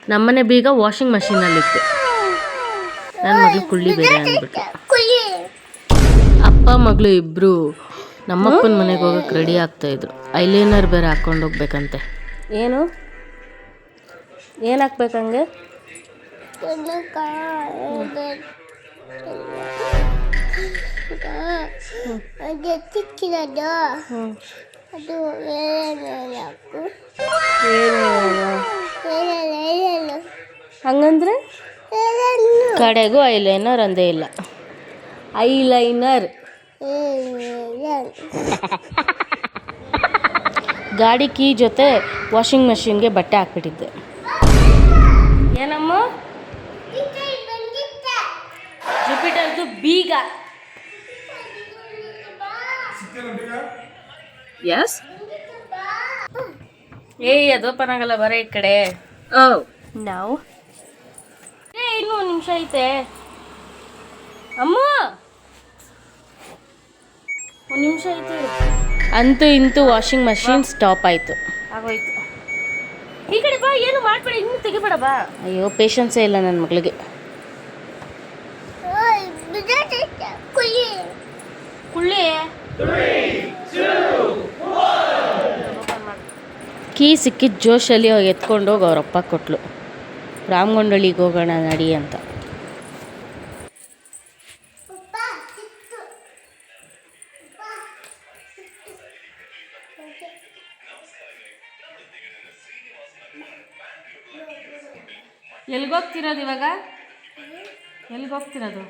ನಮ್ಮನೆ ಬೀಗ ವಾಷಿಂಗ್ ಮಷೀನಲ್ಲಿತ್ತು. ನನ್ನ ಮಗಳು ಕುಳ್ಳಿ ಬೇರೆ ಅಂದ್ಬಿಟ್ಟು ಅಪ್ಪ ಮಗಳು ಇಬ್ಬರು ನಮ್ಮಪ್ಪನ ಮನೆಗೆ ಹೋಗಕ್ಕೆ ರೆಡಿ ಆಗ್ತಾಯಿದ್ರು. ಐಲೈನರ್ ಬೇರೆ ಹಾಕ್ಕೊಂಡು ಹೋಗ್ಬೇಕಂತೆ. ಏನು ಹಾಕ್ಬೇಕಂಗೆ? ಹಂಗಂದ್ರೆ ಕಡೆಗೂ ಐಲೈನರ್ ಅಂದೇ ಇಲ್ಲ. ಐಲೈನರ್ ಗಾಡಿ ಕೀ ಜೊತೆ ವಾಷಿಂಗ್ ಮಷೀನ್ಗೆ ಬಟ್ಟೆ ಹಾಕ್ಬಿಟ್ಟಿದ್ದೆ. ಏನಮ್ಮ? ಜುಪಿಟರ್ದು ಬೀಗ. ಎಸ್ ಅದು ಓಪನ್ ಆಗಲ್ಲ, ಬರ ಈ ಕಡೆ. ನಾವು ಇನ್ನೂ ಒಂದು ನಿಮಿಷ ಐತೆ ಅಮ್ಮ, ಒಂದು ನಿಮಿಷ ಐತೆ. ಅಂತೂ ಇಂತೂ ವಾಷಿಂಗ್ ಮಷೀನ್ ಸ್ಟಾಪ್ ಆಯಿತು. ಆಗೋಯ್ತು. ಈ ಕಡೆ ಬಾ, ಏನು ಮಾಡಬೇಡ, ಇನ್ನೂ ತೆಗಿಬೇಡ ಬಾ. ಅಯ್ಯೋ ಪೇಷನ್ಸೇ ಇಲ್ಲ ನನ್ನ ಮಗಳಿಗೆ. ಕುಳ್ಳಿ ಕೀ ಸಿಕ್ಕಿದ ಜೋಶಲ್ಲಿ ಎತ್ಕೊಂಡೋಗಿ ಅವರಪ್ಪ ಕೊಟ್ಲು. ರಾಮಗೊಂಡಳ್ಳಿಗೆ ಹೋಗೋಣ ನಡಿ ಅಂತ. ಎಲ್ಗೋಗ್ತಿರೋದು ಇವಾಗ? ಎಲ್ಗೋಗ್ತಿರೋದು?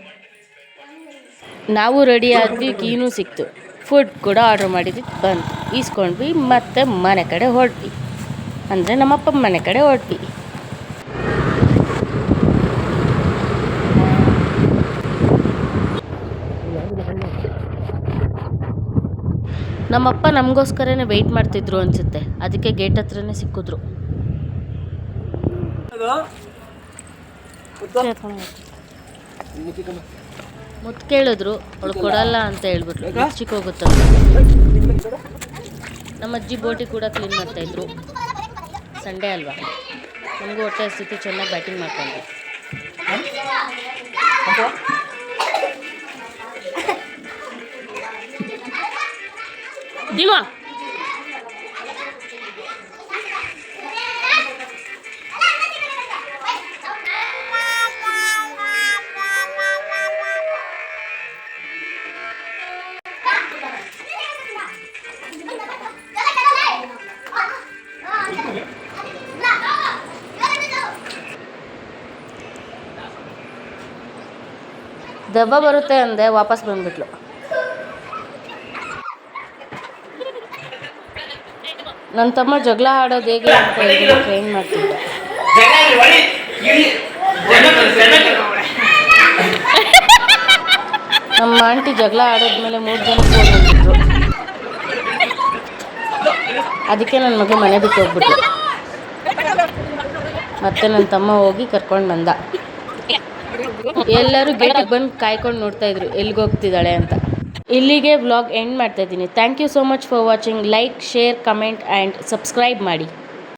ನಾವು ರೆಡಿ ಆದ್ವಿ, ಕೀನೂ ಸಿಕ್ತು, ಫುಡ್ ಕೂಡ ಆರ್ಡ್ರ್ ಮಾಡಿದ್ವಿ, ಬಂತು, ಈಸ್ಕೊಂಡ್ವಿ, ಮತ್ತೆ ಮನೆ ಕಡೆ ಹೊರಟ್ವಿ. ಅಂದರೆ ನಮ್ಮಪ್ಪ ಮನೆ ಕಡೆ ಹೊರಟ್ವಿ. ನಮ್ಮಪ್ಪ ನಮಗೋಸ್ಕರನೇ ವೆಯ್ಟ್ ಮಾಡ್ತಿದ್ರು ಅನಿಸುತ್ತೆ, ಅದಕ್ಕೆ ಗೇಟ್ ಹತ್ರನೇ ಸಿಕ್ಕಿದ್ರು. ಮುತ್ತು ಕೇಳಿದ್ರು, ಅವಳು ಕೊಡಲ್ಲ ಅಂತ ಹೇಳ್ಬಿಟ್ಲು. ಚಿಕ್ಕ ಹೋಗುತ್ತ. ನಮ್ಮ ಅಜ್ಜಿ ಬೋಟಿ ಕೂಡ ಕ್ಲೀನ್ ಮಾಡ್ತಾಯಿದ್ರು. ಸಂಡೇ ಅಲ್ವಾ, ನಮಗೂ ಹೊಟ್ಟೆ ಹಸಿತು, ಚೆನ್ನಾಗಿ ಬ್ಯಾಟಿಂಗ್ ಮಾಡ್ಕೊಂಡ್ವಿ. ದಿವಾ ದೆವ್ವ ಬರುತ್ತೆ ಅಂದೆ, ವಾಪಸ್ ಬಂದ್ಬಿಟ್ಲು. ನನ್ನ ತಮ್ಮ ಜಗಳ ಆಡೋದು ಹೇಗೆ ಅಂತ ಹೇಳಿ ಟ್ರೈನ್ ಮಾಡ್ತಿದ್ದ. ನಮ್ಮ ಆಂಟಿ ಜಗಳ ಆಡೋದ್ಮೇಲೆ 3 ಜನ ಫೋನ್ ಬಂದಿದ್ರು. ಅದಕ್ಕೆ ನನ್ನ ಮಗಳು ಮನೆ ಬಿಟ್ಟು ಹೋಗ್ಬಿಟ್ಲು. ಮತ್ತೆ ನನ್ನ ತಮ್ಮ ಹೋಗಿ ಕರ್ಕೊಂಡು ಬಂದ. ಎಲ್ಲರೂ ಗೇಟಿಗೆ ಬಂದು ಕಾಯ್ಕೊಂಡು ನೋಡ್ತಾ ಇದ್ರು ಎಲ್ಲಿಗೋಗ್ತಿದ್ದಾಳೆ ಅಂತ. ಇಲ್ಲಿಗೆ ವ್ಲಾಗ್ ಎಂಡ್ ಮಾಡ್ತಾ ಇದ್ದೀನಿ. Thank you so much for watching. Like, share, comment and subscribe ಮಾಡಿ.